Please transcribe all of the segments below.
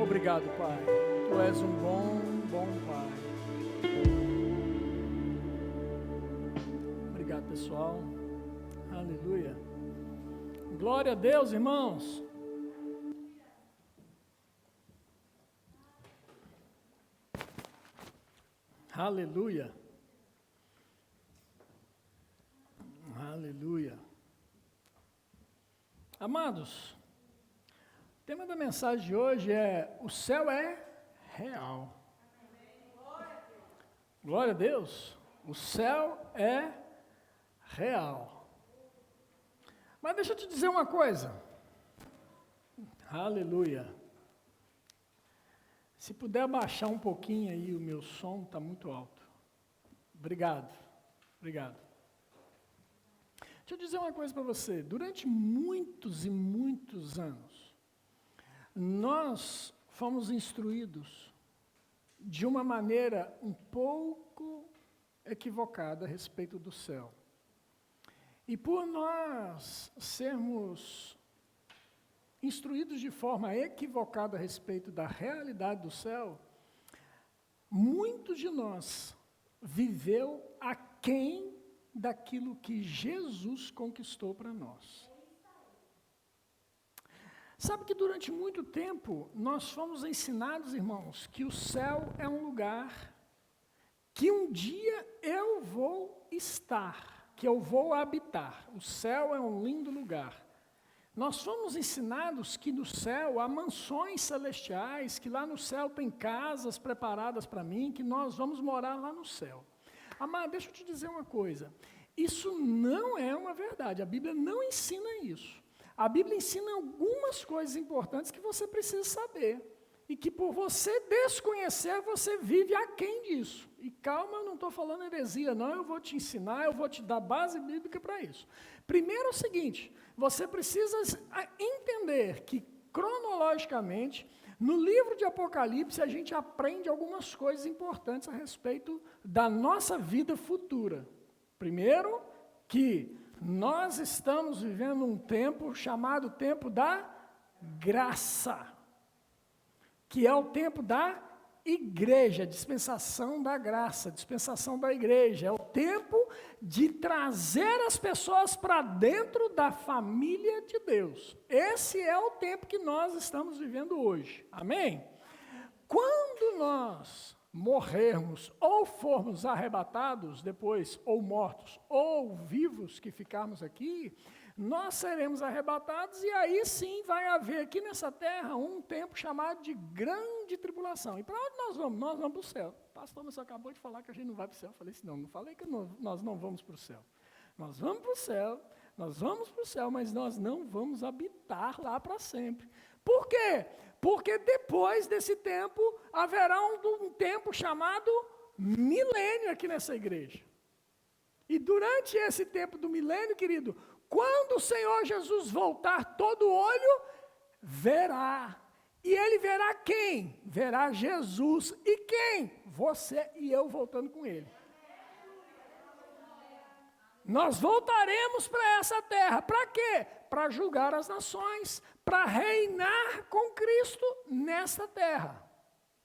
Obrigado, Pai. Tu és um bom Pai. Obrigado, pessoal. Aleluia. Glória a Deus, irmãos. Aleluia. Aleluia. Amados, o tema da mensagem de hoje é: o céu é real. Glória a Deus. O céu é real. Mas deixa eu te dizer uma coisa. Aleluia. Se puder abaixar um pouquinho aí, o meu som está muito alto. Obrigado. Obrigado. Deixa eu dizer uma coisa para você. Durante muitos e muitos anos, nós fomos instruídos de uma maneira um pouco equivocada a respeito do céu. E por nós sermos instruídos de forma equivocada a respeito da realidade do céu, muitos de nós viveu aquém daquilo que Jesus conquistou para nós. Sabe que durante muito tempo nós fomos ensinados, irmãos, que o céu é um lugar que um dia eu vou estar, que eu vou habitar. O céu é um lindo lugar. Nós fomos ensinados que no céu há mansões celestiais, que lá no céu tem casas preparadas para mim, que nós vamos morar lá no céu. Amado, deixa eu te dizer uma coisa. Isso não é uma verdade. A Bíblia não ensina isso. A Bíblia ensina algumas coisas importantes que você precisa saber. E que por você desconhecer, você vive aquém disso. E calma, eu não estou falando heresia, não. Eu vou te ensinar, eu vou te dar base bíblica para isso. Primeiro é o seguinte, você precisa entender que, cronologicamente, no livro de Apocalipse, a gente aprende algumas coisas importantes a respeito da nossa vida futura. Primeiro, que nós estamos vivendo um tempo chamado tempo da graça, que é o tempo da igreja, dispensação da graça, dispensação da igreja. É o tempo de trazer as pessoas para dentro da família de Deus. Esse é o tempo que nós estamos vivendo hoje. Amém? Quando nós morrermos ou formos arrebatados depois, ou mortos, ou vivos que ficarmos aqui, nós seremos arrebatados e aí sim vai haver aqui nessa terra um tempo chamado de grande tribulação. E para onde nós vamos? Nós vamos para o céu. O pastor você acabou de falar que a gente não vai para o céu. Eu falei assim, não falei que nós não vamos para o céu. Nós vamos para o céu, mas nós não vamos habitar lá para sempre. Por quê? Porque depois desse tempo, haverá um tempo chamado milênio aqui nessa igreja. E durante esse tempo do milênio, querido, quando o Senhor Jesus voltar, todo olho verá. E ele verá quem? Verá Jesus. E quem? Você e eu voltando com ele. Nós voltaremos para essa terra. Para quê? Para julgar as nações, para reinar com Cristo nessa terra.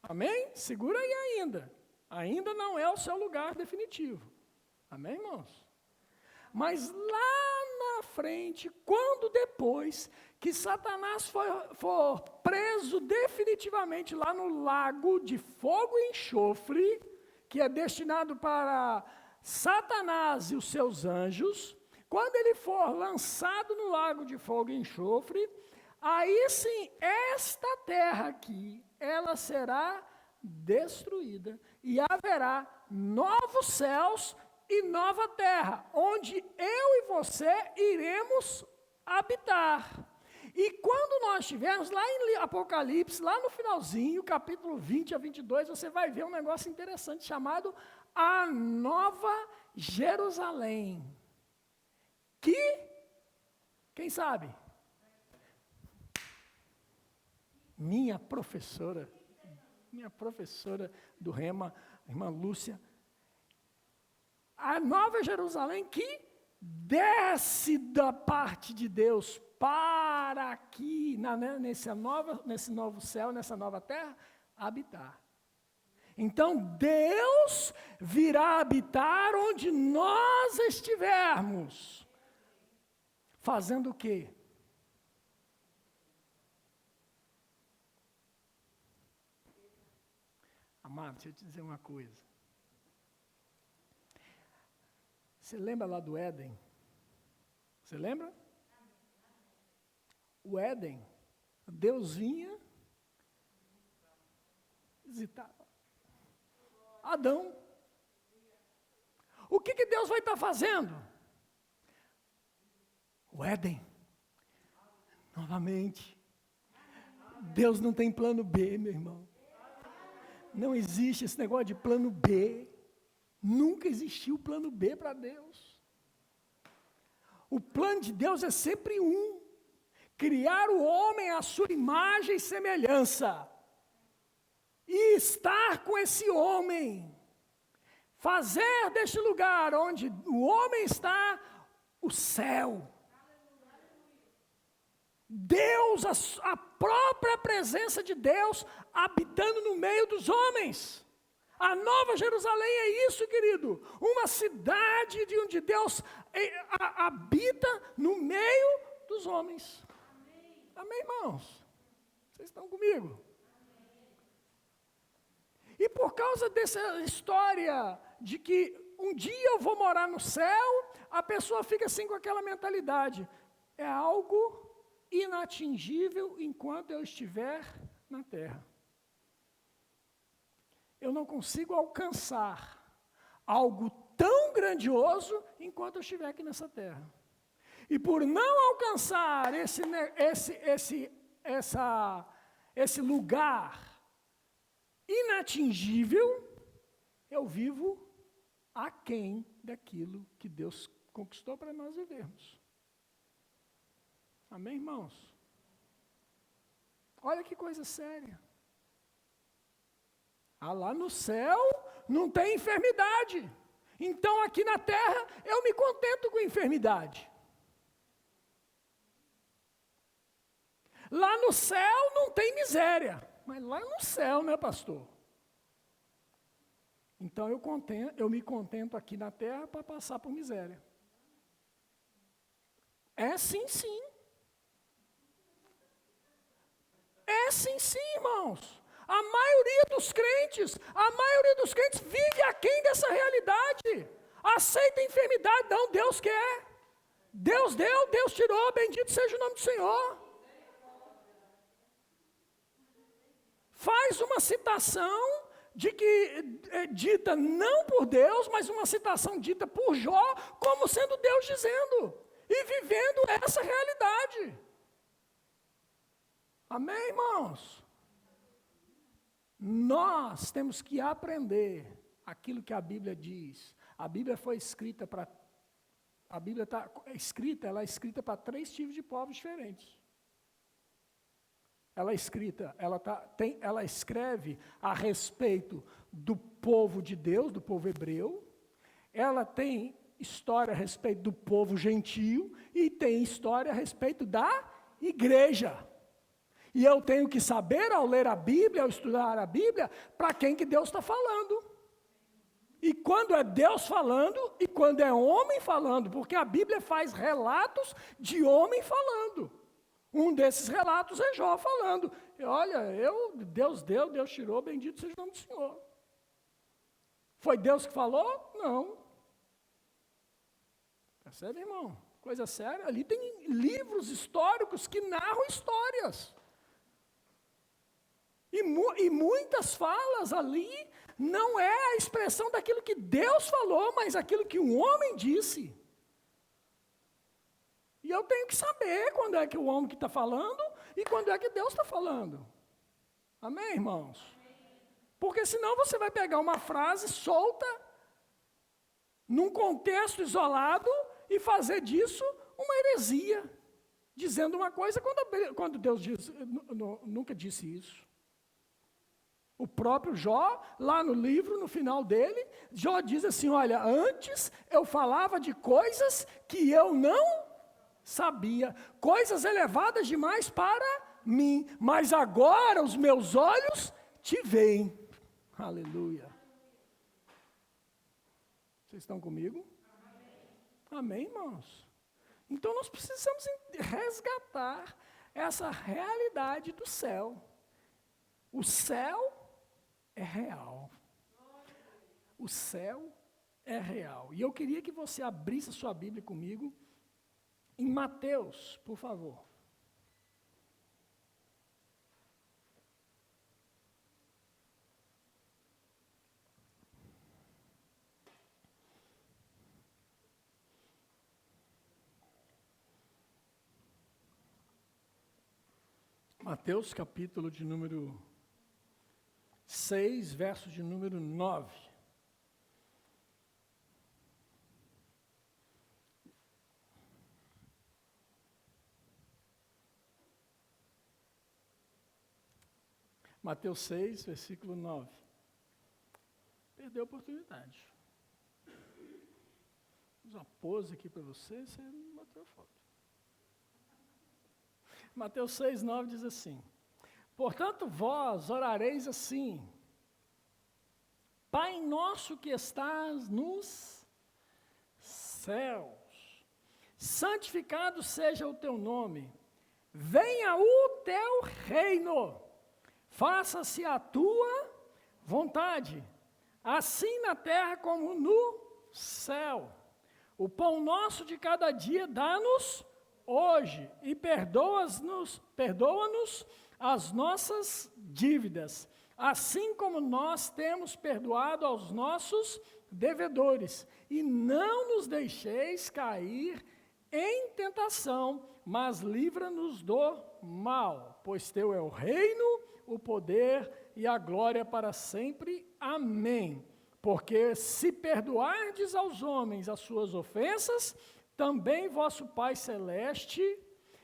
Amém? Segura aí ainda. Ainda não é o seu lugar definitivo. Amém, irmãos? Mas lá na frente, quando depois que Satanás for preso definitivamente lá no lago de fogo e enxofre, que é destinado para Satanás e os seus anjos, quando ele for lançado no lago de fogo e enxofre, aí sim, esta terra aqui, ela será destruída e haverá novos céus e nova terra, onde eu e você iremos habitar. E quando nós estivermos lá em Apocalipse, lá no finalzinho, capítulo 20 a 22, você vai ver um negócio interessante chamado a Nova Jerusalém. Quem sabe? Minha professora do Rema, a irmã Lúcia, a Nova Jerusalém que desce da parte de Deus para para aqui, nesse novo céu, nessa nova terra, habitar. Então, Deus virá habitar onde nós estivermos. Fazendo o quê? Amado, deixa eu te dizer uma coisa. Você lembra lá do Éden? Você lembra? O Éden, Deus vinha, visitava Adão. O que Deus vai estar fazendo? O Éden, novamente. Deus não tem plano B, meu irmão. Não existe esse negócio de plano B. Nunca existiu plano B para Deus. O plano de Deus é sempre um: criar o homem à sua imagem e semelhança. E estar com esse homem. Fazer deste lugar onde o homem está, o céu. Deus, a própria presença de Deus habitando no meio dos homens. A Nova Jerusalém é isso, querido. Uma cidade de onde Deus habita no meio dos homens. Amém, irmãos? Vocês estão comigo? E por causa dessa história de que um dia eu vou morar no céu, a pessoa fica assim com aquela mentalidade. É algo inatingível enquanto eu estiver na terra. Eu não consigo alcançar algo tão grandioso enquanto eu estiver aqui nessa terra. E por não alcançar esse lugar inatingível, eu vivo aquém daquilo que Deus conquistou para nós vivermos. Amém, irmãos? Olha que coisa séria. Lá no céu não tem enfermidade. Então aqui na terra eu me contento com enfermidade. Lá no céu não tem miséria. Mas lá no céu, né, pastor? Então eu me contento aqui na terra para passar por miséria. É sim, sim. É sim, sim, irmãos. A maioria dos crentes vive aquém dessa realidade. Aceita a enfermidade, não, Deus quer. Deus deu, Deus tirou, bendito seja o nome do Senhor. Faz uma citação dita não por Deus, mas uma citação dita por Jó, como sendo Deus dizendo, e vivendo essa realidade. Amém, irmãos? Nós temos que aprender aquilo que a Bíblia diz. A Bíblia foi escrita para... A Bíblia ela é escrita para 3 tipos de povos diferentes. Ela escreve a respeito do povo de Deus, do povo hebreu. Ela tem história a respeito do povo gentio e tem história a respeito da igreja. E eu tenho que saber, ao ler a Bíblia, ao estudar a Bíblia, para quem que Deus está falando. E quando é Deus falando e quando é homem falando, porque a Bíblia faz relatos de homem falando. Um desses relatos é Jó falando. Olha, Deus deu, Deus tirou, bendito seja o nome do Senhor. Foi Deus que falou? Não. Percebe, irmão? Coisa séria. Ali tem livros históricos que narram histórias. E muitas falas ali não é a expressão daquilo que Deus falou, mas aquilo que um homem disse. E eu tenho que saber quando é que o homem que está falando e quando é que Deus está falando. Amém, irmãos? Porque senão você vai pegar uma frase solta, num contexto isolado, e fazer disso uma heresia, dizendo uma coisa quando Deus nunca disse isso. O próprio Jó, lá no livro, no final dele, Jó diz assim, olha, antes eu falava de coisas que eu não sabia coisas elevadas demais para mim, mas agora os meus olhos te veem. Aleluia. Vocês estão comigo? Amém, irmãos? Então nós precisamos resgatar essa realidade do céu. O céu é real. O céu é real. E eu queria que você abrisse a sua Bíblia comigo em Mateus, por favor. Mateus capítulo de número 6, verso de número 9. Mateus 6, versículo 9. Perdeu a oportunidade. Fiz uma pose aqui para você, você não bateu a foto. Mateus 6, 9 diz assim: portanto, vós orareis assim: Pai nosso que estás nos céus, santificado seja o teu nome, venha o teu reino, faça-se a tua vontade, assim na terra como no céu. O pão nosso de cada dia dá-nos hoje, e perdoa-nos as nossas dívidas, assim como nós temos perdoado aos nossos devedores. E não nos deixeis cair em tentação, mas livra-nos do mal, pois teu é o reino, o poder e a glória para sempre. Amém. Porque se perdoardes aos homens as suas ofensas, também vosso Pai Celeste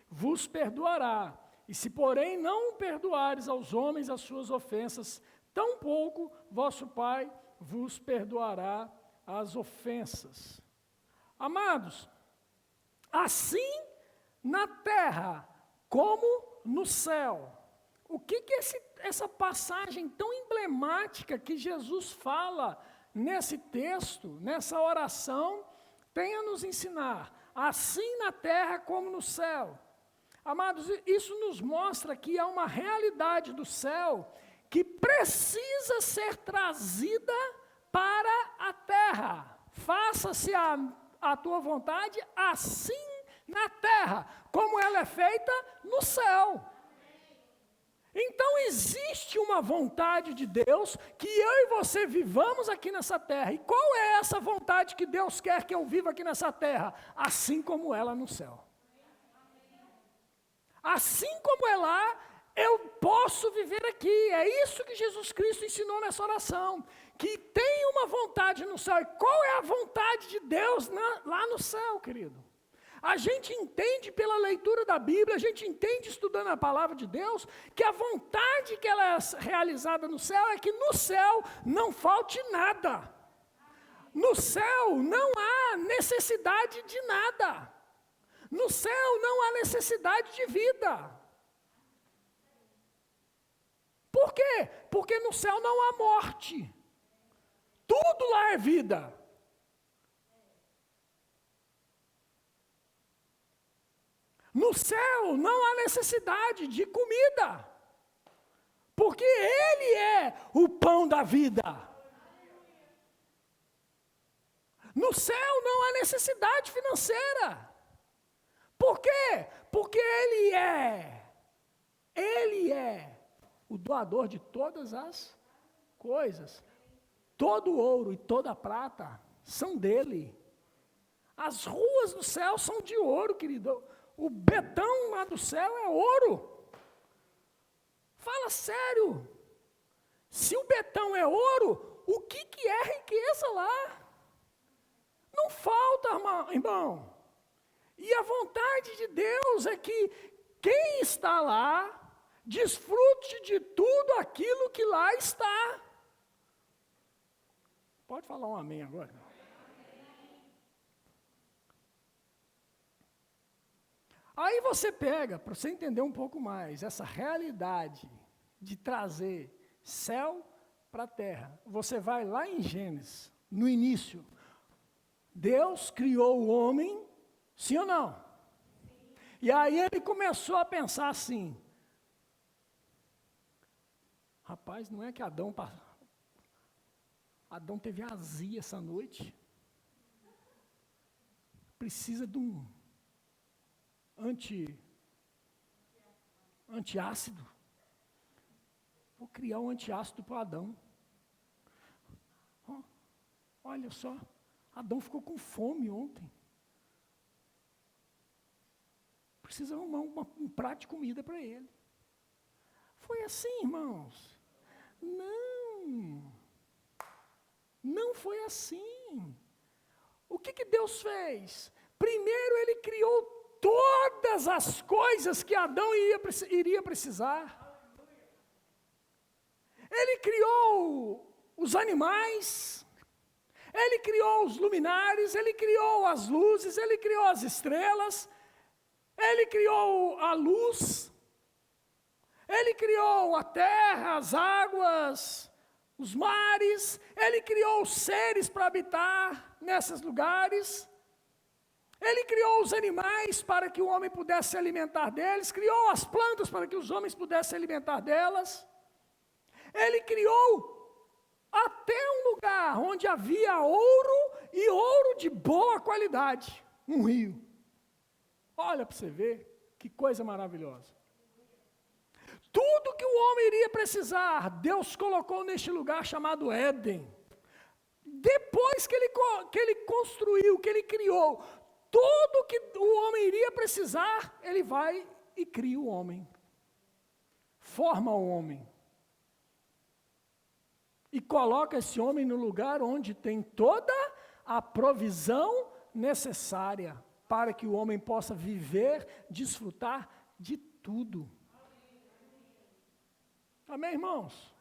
vos perdoará. E se, porém, não perdoares aos homens as suas ofensas, tampouco vosso Pai vos perdoará as ofensas. Amados, assim na terra como no céu. O que essa passagem tão emblemática que Jesus fala nesse texto, nessa oração, tem a nos ensinar, assim na terra como no céu. Amados, isso nos mostra que há uma realidade do céu que precisa ser trazida para a terra. Faça-se a tua vontade assim na terra, como ela é feita no céu. Então existe uma vontade de Deus que eu e você vivamos aqui nessa terra. E qual é essa vontade que Deus quer que eu viva aqui nessa terra? Assim como ela no céu. Assim como é lá, eu posso viver aqui. É isso que Jesus Cristo ensinou nessa oração. Que tem uma vontade no céu. E qual é a vontade de Deus lá no céu, querido? A gente entende pela leitura da Bíblia, a gente entende estudando a palavra de Deus, que a vontade que ela é realizada no céu é que no céu não falte nada. No céu não há necessidade de nada. No céu não há necessidade de vida. Por quê? Porque no céu não há morte. Tudo lá é vida. No céu não há necessidade de comida, porque Ele é o pão da vida. No céu não há necessidade financeira. Por quê? Porque Ele é o doador de todas as coisas. Todo o ouro e toda a prata são dele. As ruas do céu são de ouro, querido. O betão lá do céu é ouro. Fala sério. Se o betão é ouro, o que é riqueza lá? Não falta, irmão. E a vontade de Deus é que quem está lá, desfrute de tudo aquilo que lá está. Pode falar um amém agora? Aí você pega, para você entender um pouco mais, essa realidade de trazer céu para a terra. Você vai lá em Gênesis, no início. Deus criou o homem, sim ou não? Sim. E aí ele começou a pensar assim, rapaz, não é que Adão teve azia essa noite? Precisa de um antiácido. Vou criar um antiácido para Adão. Olha só, Adão ficou com fome ontem. Precisa arrumar um prato de comida para ele. Foi assim, irmãos. Não foi assim. O que Deus fez? Primeiro ele criou todas as coisas que Adão iria precisar. Ele criou os animais, ele criou os luminares, ele criou as luzes, ele criou as estrelas, ele criou a luz, ele criou a terra, as águas, os mares, ele criou os seres para habitar nesses lugares, ele criou os animais para que o homem pudesse se alimentar deles, criou as plantas para que os homens pudessem se alimentar delas. Ele criou até um lugar onde havia ouro e ouro de boa qualidade, um rio. Olha para você ver, que coisa maravilhosa. Tudo que o homem iria precisar, Deus colocou neste lugar chamado Éden. Depois que ele construiu, que ele criou, tudo que o homem iria precisar, ele vai e cria o homem. Forma o homem. E coloca esse homem no lugar onde tem toda a provisão necessária para que o homem possa viver, desfrutar de tudo. Amém, irmãos?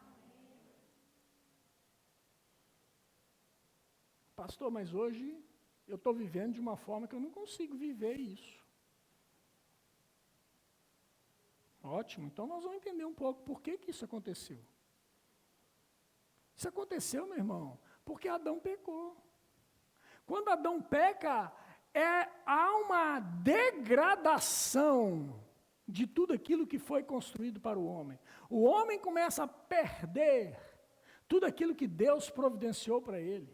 Pastor, mas hoje eu estou vivendo de uma forma que eu não consigo viver isso. Ótimo, então nós vamos entender um pouco por que isso aconteceu. Isso aconteceu, meu irmão, porque Adão pecou. Quando Adão peca, há uma degradação de tudo aquilo que foi construído para o homem. O homem começa a perder tudo aquilo que Deus providenciou para ele.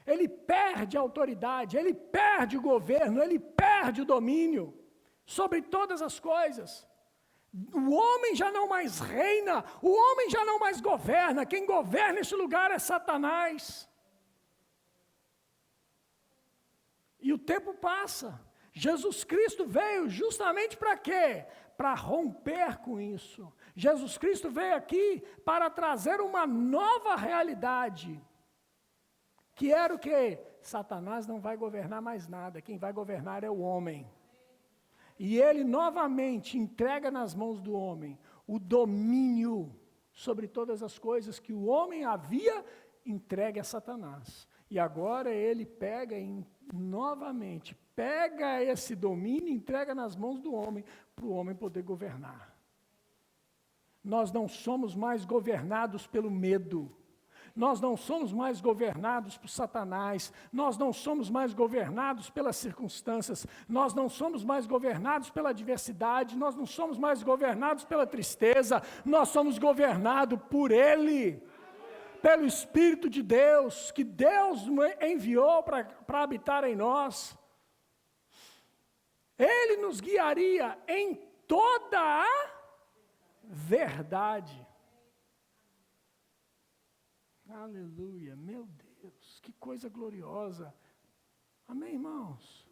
Ele perde a autoridade, ele perde o governo, ele perde o domínio sobre todas as coisas. O homem já não mais reina, o homem já não mais governa, quem governa esse lugar é Satanás. E o tempo passa, Jesus Cristo veio justamente para quê? Para romper com isso. Jesus Cristo veio aqui para trazer uma nova realidade, que era o quê? Satanás não vai governar mais nada, quem vai governar é o homem. E ele novamente entrega nas mãos do homem o domínio sobre todas as coisas que o homem havia entregue a Satanás. E agora ele novamente pega esse domínio e entrega nas mãos do homem, para o homem poder governar. Nós não somos mais governados pelo medo. Nós não somos mais governados por Satanás, nós não somos mais governados pelas circunstâncias, nós não somos mais governados pela adversidade, nós não somos mais governados pela tristeza, nós somos governados por Ele, pelo Espírito de Deus, que Deus enviou para habitar em nós. Ele nos guiaria em toda a verdade. Aleluia, meu Deus, que coisa gloriosa. Amém, irmãos?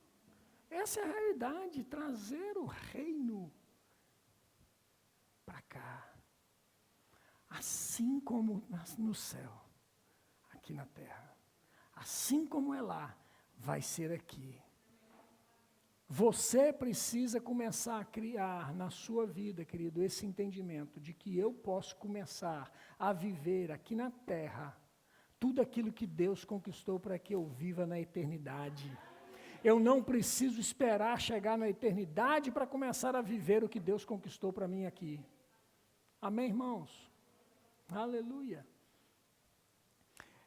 Essa é a realidade, trazer o reino para cá. Assim como no céu, aqui na terra. Assim como é lá, vai ser aqui. Você precisa começar a criar na sua vida, querido, esse entendimento de que eu posso começar a viver aqui na terra tudo aquilo que Deus conquistou para que eu viva na eternidade. Eu não preciso esperar chegar na eternidade para começar a viver o que Deus conquistou para mim aqui. Amém, irmãos? Aleluia.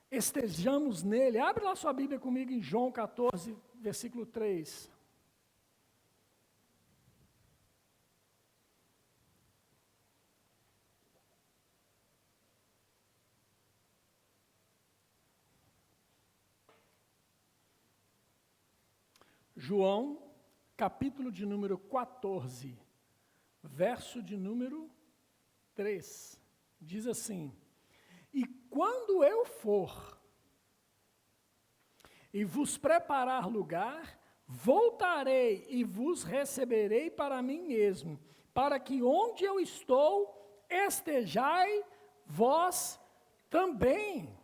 Estejamos nele. Abre lá sua Bíblia comigo em João 14, versículo 3. João, capítulo de número 14, verso de número 3, diz assim: E quando eu for e vos preparar lugar, voltarei e vos receberei para mim mesmo, para que onde eu estou, estejai vós também.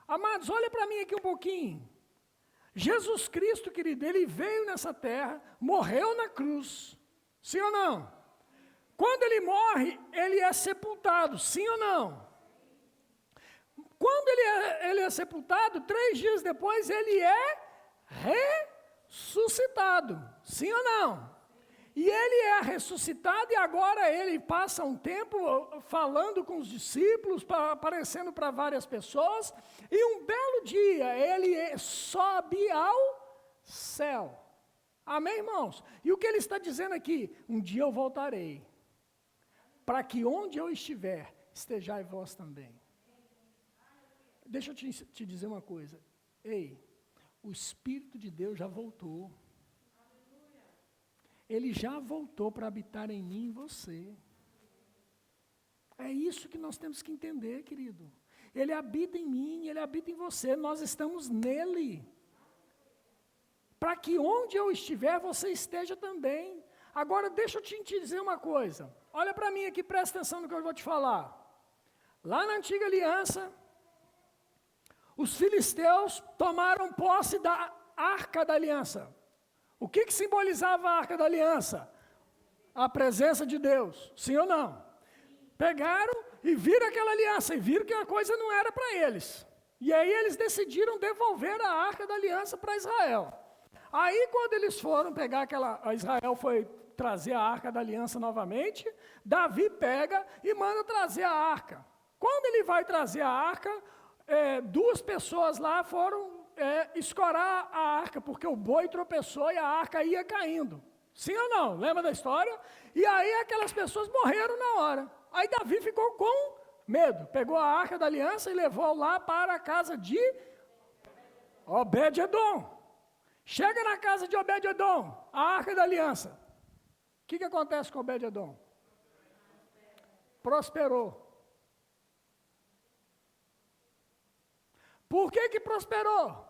Amados, olha para mim aqui um pouquinho. Jesus Cristo, querido, ele veio nessa terra, morreu na cruz, sim ou não? Quando ele morre, ele é sepultado, sim ou não? Quando ele é sepultado, 3 dias depois, ele é ressuscitado, sim ou não? E ele é ressuscitado e agora ele passa um tempo falando com os discípulos, aparecendo para várias pessoas, e um belo dia ele sobe ao céu. Amém, irmãos? E o que ele está dizendo aqui? Um dia eu voltarei, para que onde eu estiver, estejai vós também. Deixa eu te dizer uma coisa. Ei, o Espírito de Deus já voltou. Ele já voltou para habitar em mim e em você. É isso que nós temos que entender, querido. Ele habita em mim, ele habita em você, nós estamos nele. Para que onde eu estiver, você esteja também. Agora, deixa eu te dizer uma coisa. Olha para mim aqui, presta atenção no que eu vou te falar. Lá na antiga aliança, os filisteus tomaram posse da arca da aliança. O que simbolizava a arca da aliança? A presença de Deus, sim ou não? Pegaram e viram aquela aliança, e viram que a coisa não era para eles. E aí eles decidiram devolver a arca da aliança para Israel. Aí quando eles foram pegar Israel foi trazer a arca da aliança novamente, Davi pega e manda trazer a arca. Quando ele vai trazer a arca, 2 pessoas lá foram escorar a arca, porque o boi tropeçou e a arca ia caindo. Sim ou não? Lembra da história? E aí aquelas pessoas morreram na hora. Aí Davi ficou com medo. Pegou a arca da aliança e levou lá para a casa de Obed-edom. Chega na casa de Obed-edom, a arca da aliança. O que acontece com Obed-edom? Prosperou. Por que prosperou?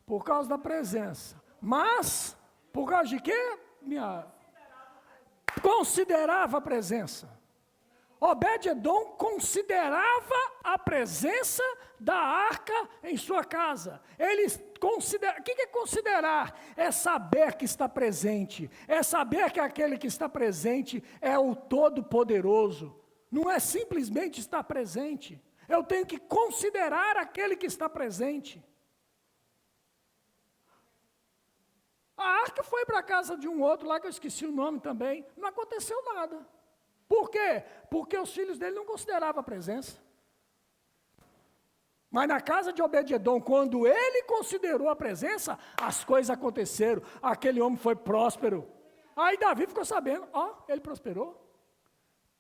Por causa da presença. Mas, por causa de quê? Considerava a presença. Obed-edom considerava a presença da arca em sua casa. O que é considerar? É saber que está presente. É saber que aquele que está presente é o Todo-Poderoso. Não é simplesmente estar presente. Eu tenho que considerar aquele que está presente. A arca foi para a casa de um outro lá, que eu esqueci o nome também, não aconteceu nada. Por quê? Porque os filhos dele não consideravam a presença. Mas na casa de Obed-edom, quando ele considerou a presença, as coisas aconteceram, aquele homem foi próspero. Aí Davi ficou sabendo, ele prosperou.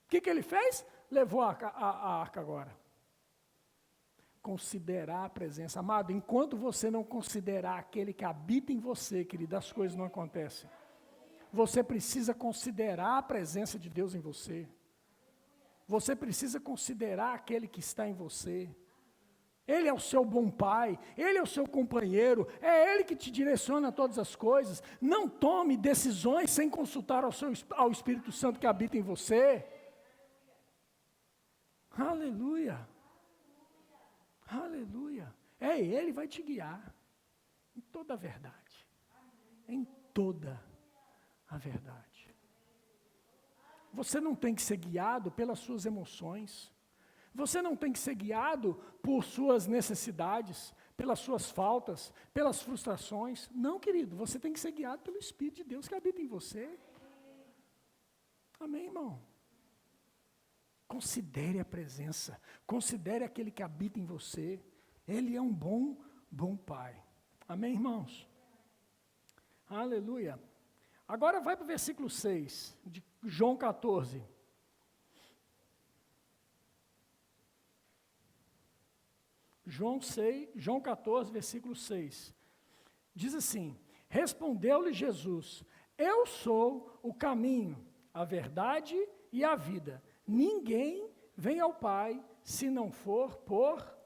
O que ele fez? Levou a arca agora. Considerar a presença. Amado, enquanto você não considerar aquele que habita em você, querido, as coisas não acontecem. Você precisa considerar a presença de Deus em você. Você precisa considerar aquele que está em você. Ele é o seu bom pai, ele é o seu companheiro, é ele que te direciona a todas as coisas. Não tome decisões sem consultar ao Espírito Santo que habita em você. Aleluia. Aleluia. Ele vai te guiar em toda a verdade. Em toda a verdade. Você não tem que ser guiado pelas suas emoções. Você não tem que ser guiado por suas necessidades, pelas suas faltas, pelas frustrações. Não, querido, você tem que ser guiado pelo Espírito de Deus que habita em você. Amém, irmão? Considere a presença, considere aquele que habita em você. Ele é um bom Pai. Amém, irmãos? Aleluia. Agora vai para o versículo 6, de João 14. João 14, versículo 6. Diz assim: respondeu-lhe Jesus: eu sou o caminho, a verdade e a vida. Ninguém vem ao Pai se não for por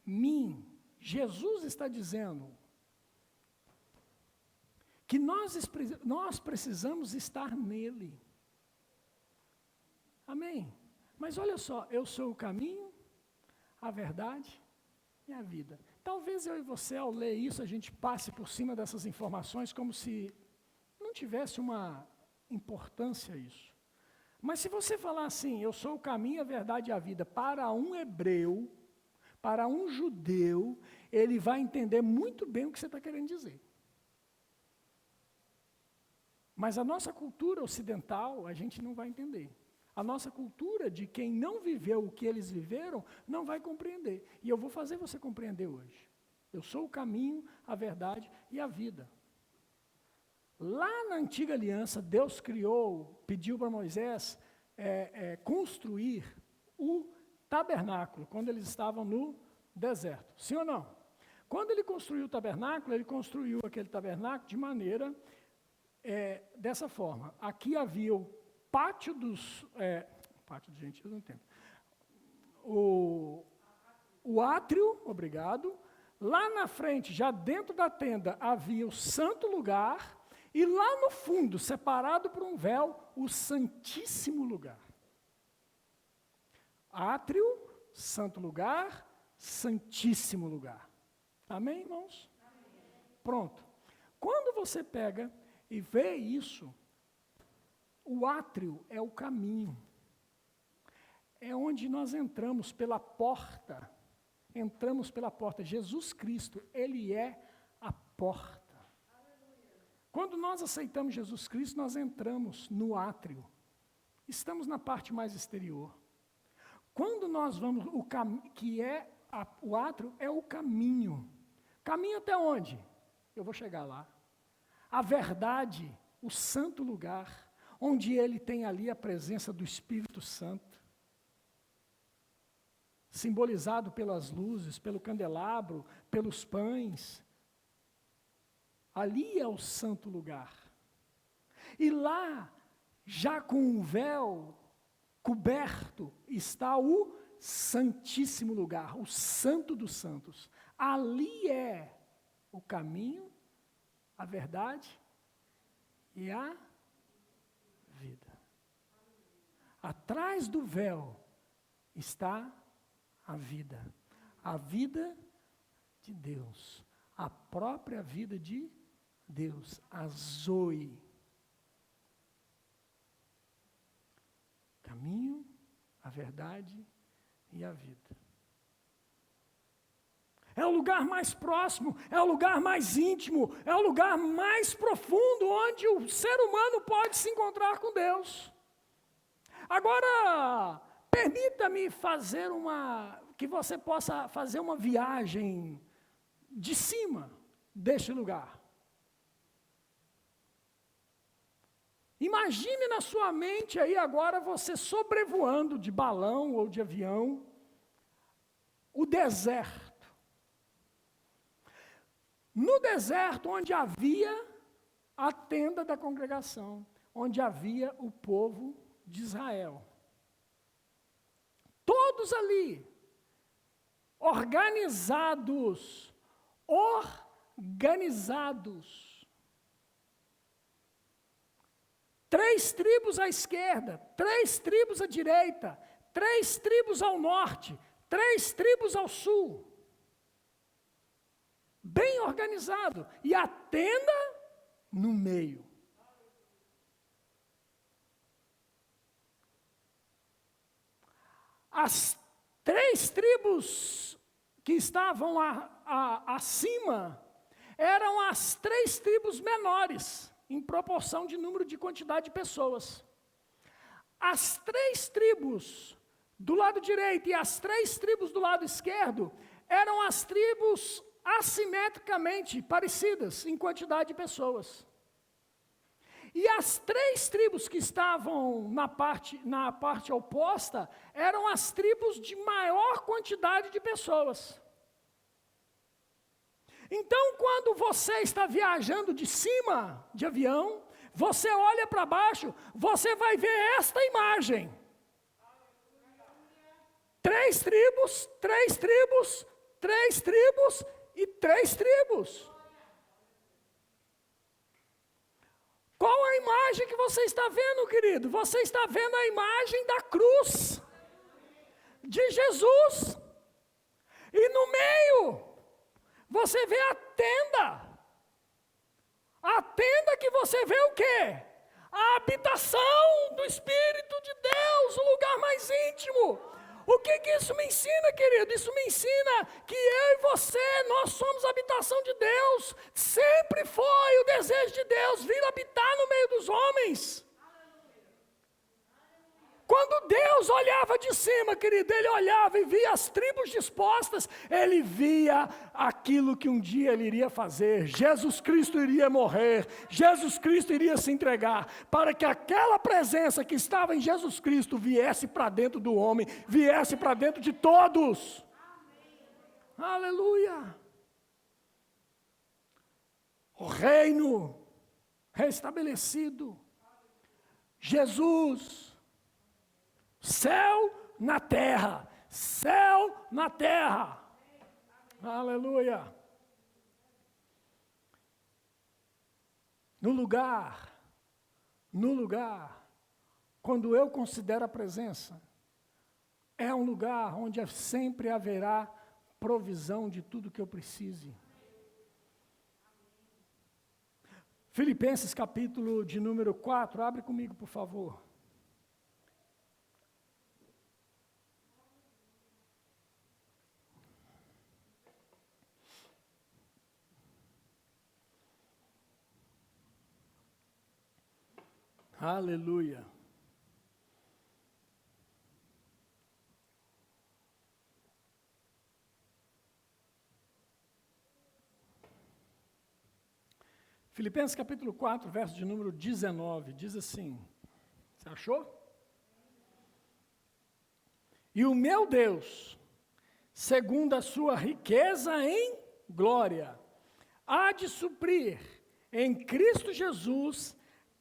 mim. Jesus está dizendo que nós precisamos estar nele. Amém? Mas olha só, eu sou o caminho, a verdade e a vida. Talvez eu e você, ao ler isso, a gente passe por cima dessas informações como se não tivesse uma importância isso. Mas se você falar assim, eu sou o caminho, a verdade e a vida, para um hebreu, para um judeu, ele vai entender muito bem o que você está querendo dizer. Mas a nossa cultura ocidental, a gente não vai entender. A nossa cultura de quem não viveu o que eles viveram, não vai compreender. E eu vou fazer você compreender hoje. Eu sou o caminho, a verdade e a vida. Lá na antiga aliança, Deus pediu para Moisés construir o tabernáculo, quando eles estavam no deserto. Sim ou não? Quando ele construiu o tabernáculo, ele construiu aquele tabernáculo de maneira, dessa forma. Aqui havia o pátio dos... pátio dos gentios, não tem. O átrio, obrigado. Lá na frente, já dentro da tenda, havia o santo lugar. E lá no fundo, separado por um véu, o santíssimo lugar. Átrio, santo lugar, santíssimo lugar. Amém, irmãos? Amém. Pronto. Quando você pega e vê isso, o átrio é o caminho. É onde nós entramos pela porta. Entramos pela porta. Jesus Cristo, Ele é a porta. Quando nós aceitamos Jesus Cristo, nós entramos no átrio. Estamos na parte mais exterior. Quando nós vamos, o átrio é o caminho. Caminho até onde? Eu vou chegar lá. A verdade, o santo lugar, onde ele tem ali a presença do Espírito Santo, simbolizado pelas luzes, pelo candelabro, pelos pães. Ali é o santo lugar. E lá, já com o véu coberto, está o santíssimo lugar, o santo dos santos. Ali é o caminho, a verdade e a vida. Atrás do véu está a vida de Deus, a própria vida de Deus, a Zoe. Caminho, a verdade e a vida. É o lugar mais próximo, é o lugar mais íntimo, é o lugar mais profundo onde o ser humano pode se encontrar com Deus. Agora, permita-me que você possa fazer uma viagem de cima deste lugar. Imagine na sua mente aí agora você sobrevoando de balão ou de avião o deserto. No deserto onde havia a tenda da congregação, onde havia o povo de Israel. Todos ali, organizados. 3 tribos à esquerda, 3 tribos à direita, 3 tribos ao norte, 3 tribos ao sul. Bem organizado. E a tenda no meio. As 3 tribos que estavam acima eram as 3 tribos menores, em proporção de número de quantidade de pessoas. As 3 tribos do lado direito e as 3 tribos do lado esquerdo eram as tribos assimetricamente parecidas em quantidade de pessoas. E as 3 tribos que estavam na parte oposta eram as tribos de maior quantidade de pessoas. Então, quando você está viajando de cima de avião, você olha para baixo, você vai ver esta imagem. 3 tribos, 3 tribos, 3 tribos e 3 tribos. Qual a imagem que você está vendo, querido? Você está vendo a imagem da cruz de Jesus. E no meio, você vê a tenda. A tenda que você vê o quê? A habitação do Espírito de Deus, o lugar mais íntimo. O que isso me ensina, querido? Isso me ensina que eu e você, nós somos a habitação de Deus. Sempre foi o desejo de Deus vir habitar no meio dos homens. Quando Deus olhava de cima, querido, Ele olhava e via as tribos dispostas, Ele via aquilo que um dia Ele iria fazer. Jesus Cristo iria morrer, Jesus Cristo iria se entregar, para que aquela presença que estava em Jesus Cristo viesse para dentro do homem, viesse para dentro de todos. Amém. Aleluia! O reino restabelecido, Jesus. Céu na terra, céu na terra. Aleluia. No lugar, quando eu considero a presença, é um lugar onde sempre haverá provisão de tudo que eu precise. Filipenses capítulo de número 4, abre comigo, por favor. Aleluia. Filipenses capítulo 4, verso de número 19, diz assim, você achou? E o meu Deus, segundo a sua riqueza em glória, há de suprir em Cristo Jesus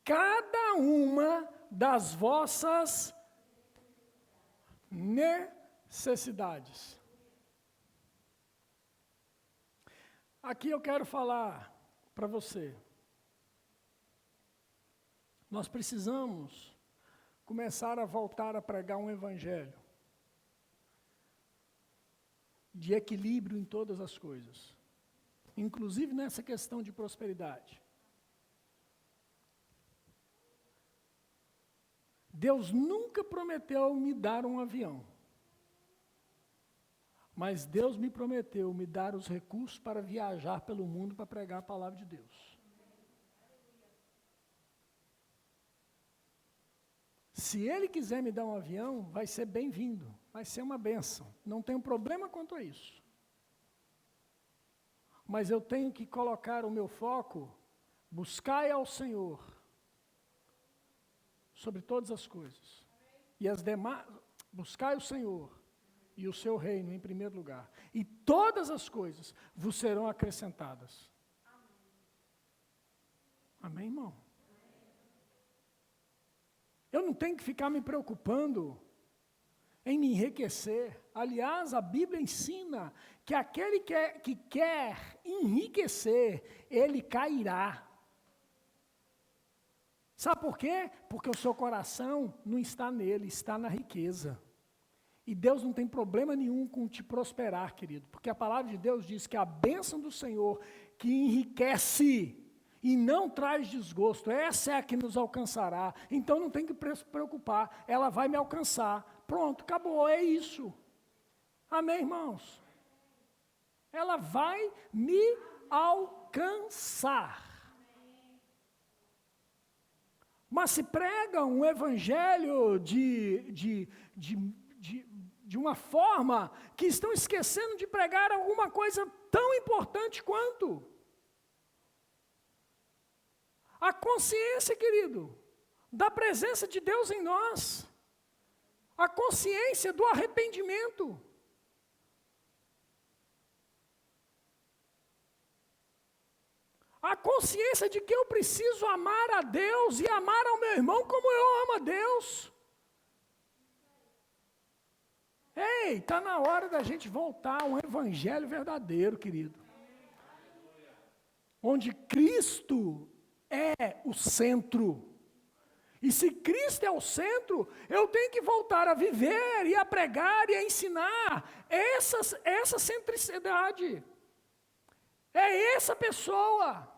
cada uma das vossas necessidades. Aqui eu quero falar para você. Nós precisamos começar a voltar a pregar um evangelho de equilíbrio em todas as coisas, inclusive nessa questão de prosperidade. Deus nunca prometeu me dar um avião, mas Deus me prometeu me dar os recursos para viajar pelo mundo para pregar a palavra de Deus. Se Ele quiser me dar um avião, vai ser bem-vindo, vai ser uma bênção, não tenho problema quanto a isso. Mas eu tenho que colocar o meu foco, buscai ao Senhor, sobre todas as coisas. E as demais, buscai o Senhor e o seu reino em primeiro lugar. E todas as coisas vos serão acrescentadas. Amém, irmão? Eu não tenho que ficar me preocupando em me enriquecer. Aliás, a Bíblia ensina que aquele que quer enriquecer, ele cairá. Sabe por quê? Porque o seu coração não está nele, está na riqueza. E Deus não tem problema nenhum com te prosperar, querido, porque a palavra de Deus diz que a bênção do Senhor que enriquece e não traz desgosto, essa é a que nos alcançará. Então não tem que se preocupar, ela vai me alcançar. Pronto, acabou, é isso. Amém, irmãos? ela vai me alcançar. Mas se pregam um evangelho de uma forma que estão esquecendo de pregar alguma coisa tão importante quanto a consciência, querido, da presença de Deus em nós, a consciência do arrependimento. A consciência de que eu preciso amar a Deus e amar ao meu irmão como eu amo a Deus. Ei, está na hora da gente voltar a um evangelho verdadeiro, querido. Onde Cristo é o centro. E se Cristo é o centro, eu tenho que voltar a viver e a pregar e a ensinar essa centricidade. É essa pessoa.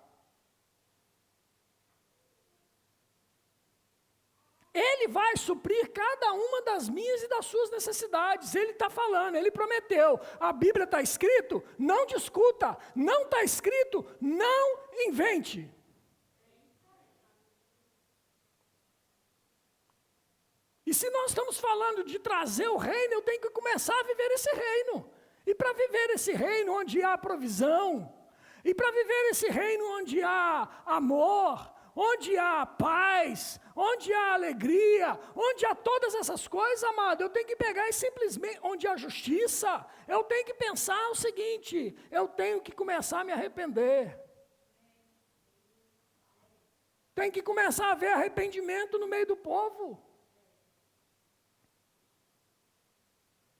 Ele vai suprir cada uma das minhas e das suas necessidades. Ele está falando, Ele prometeu. A Bíblia está escrito? Não discuta. Não está escrito? Não invente. E se nós estamos falando de trazer o reino, eu tenho que começar a viver esse reino. E para viver esse reino onde há provisão, e para viver esse reino onde há amor, onde há paz, onde há alegria, onde há todas essas coisas, amado, eu tenho que pegar e simplesmente, onde há justiça, eu tenho que pensar o seguinte, eu tenho que começar a me arrepender. Tem que começar a haver arrependimento no meio do povo.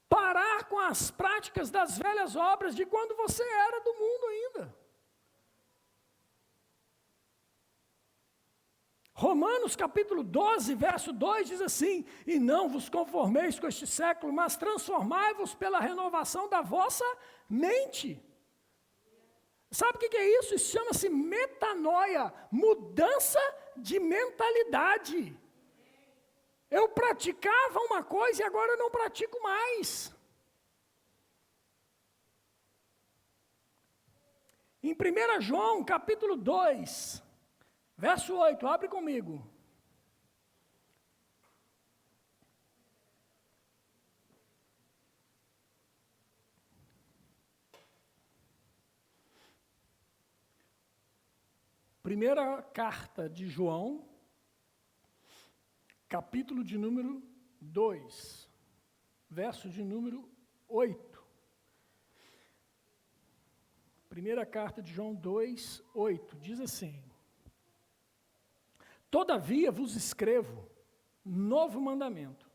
Parar com as práticas das velhas obras de quando você era do mundo ainda. Romanos capítulo 12, verso 2 diz assim: e não vos conformeis com este século, mas transformai-vos pela renovação da vossa mente. Sabe o que é isso? Isso chama-se metanoia, mudança de mentalidade. Eu praticava uma coisa e agora eu não pratico mais. Em 1 João, capítulo 2, verso 8, abre comigo. Primeira carta de João, capítulo de número 2, verso de número 8. Primeira carta de João 2, 8, diz assim: todavia vos escrevo novo mandamento,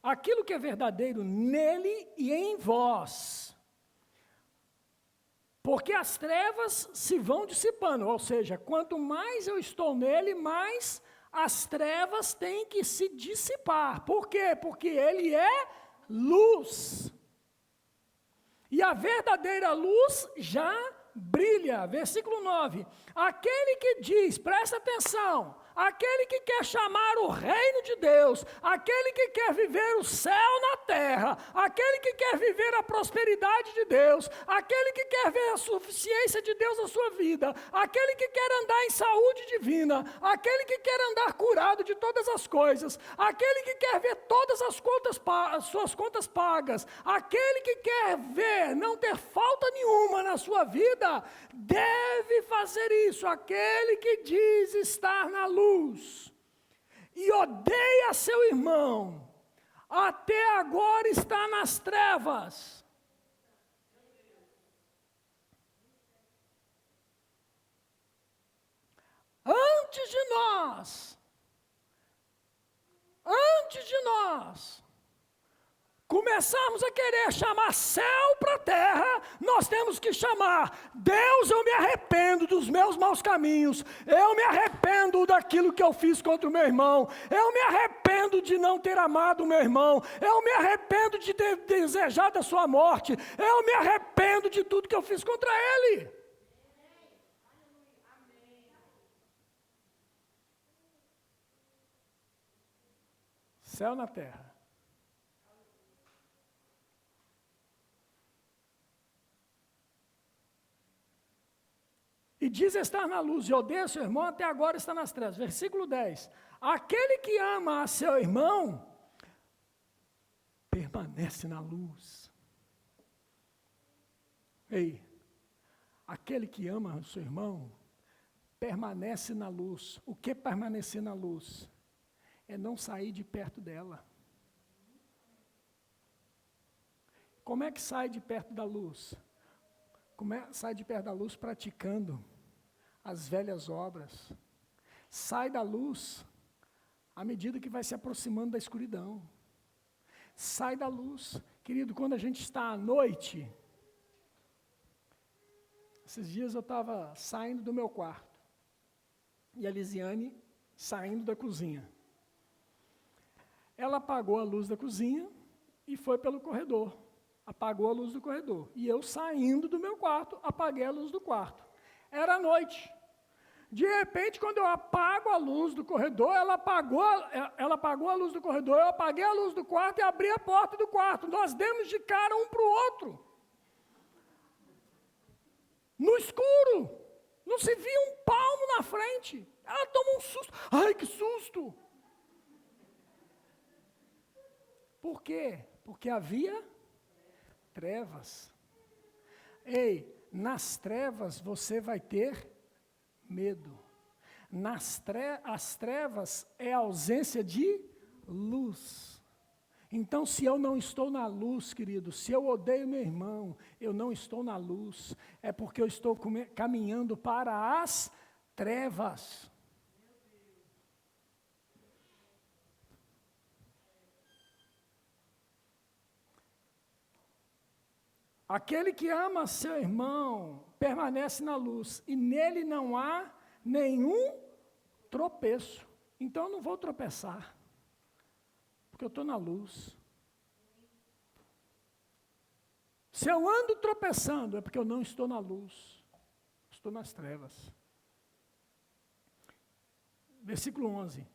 aquilo que é verdadeiro nele e em vós, porque as trevas se vão dissipando, ou seja, quanto mais eu estou nele, mais as trevas têm que se dissipar. Por quê? Porque ele é luz. E a verdadeira luz já brilha. Versículo 9. Aquele que diz, presta atenção, aquele que quer chamar o reino de Deus, aquele que quer viver o céu na terra, aquele que quer viver a prosperidade de Deus, aquele que quer ver a suficiência de Deus na sua vida, aquele que quer andar em saúde divina, aquele que quer andar curado de todas as coisas, aquele que quer ver todas as suas contas pagas, aquele que quer ver não ter falta nenhuma na sua vida, deve fazer isso. Aquele que diz estar na luz e odeia seu irmão, até agora está nas trevas. Antes de nós começarmos a querer chamar céu para a terra, nós temos que chamar: Deus, eu me arrependo dos meus maus caminhos, eu me arrependo daquilo que eu fiz contra o meu irmão, eu me arrependo de não ter amado o meu irmão, eu me arrependo de ter desejado a sua morte, eu me arrependo de tudo que eu fiz contra ele. Céu na terra. diz estar na luz e odeia seu irmão, até agora está nas trevas. Versículo 10. Aquele que ama a seu irmão, permanece na luz. Ei, aquele que ama o seu irmão, permanece na luz. O que permanecer na luz? É não sair de perto dela. Como é que sai de perto da luz? Sai de perto da luz praticando as velhas obras. Sai da luz à medida que vai se aproximando da escuridão. Sai da luz. Querido, quando a gente está à noite, esses dias eu estava saindo do meu quarto, e a Lisiane saindo da cozinha. Ela apagou a luz da cozinha e foi pelo corredor. Apagou a luz do corredor. E eu saindo do meu quarto, apaguei a luz do quarto. Era noite. De repente, quando eu apago a luz do corredor, ela apagou a luz do corredor, eu apaguei a luz do quarto e abri a porta do quarto. Nós demos de cara um para o outro. No escuro. Não se via um palmo na frente. Ela tomou um susto. Ai, que susto! Por quê? Porque havia trevas. Ei, nas trevas você vai ter medo. As trevas é a ausência de luz. Então, se eu não estou na luz, querido, se eu odeio meu irmão, eu não estou na luz, é porque eu estou caminhando para as trevas. Aquele que ama seu irmão permanece na luz, e nele não há nenhum tropeço. Então eu não vou tropeçar, porque eu estou na luz. Se eu ando tropeçando, é porque eu não estou na luz, estou nas trevas. Versículo 11.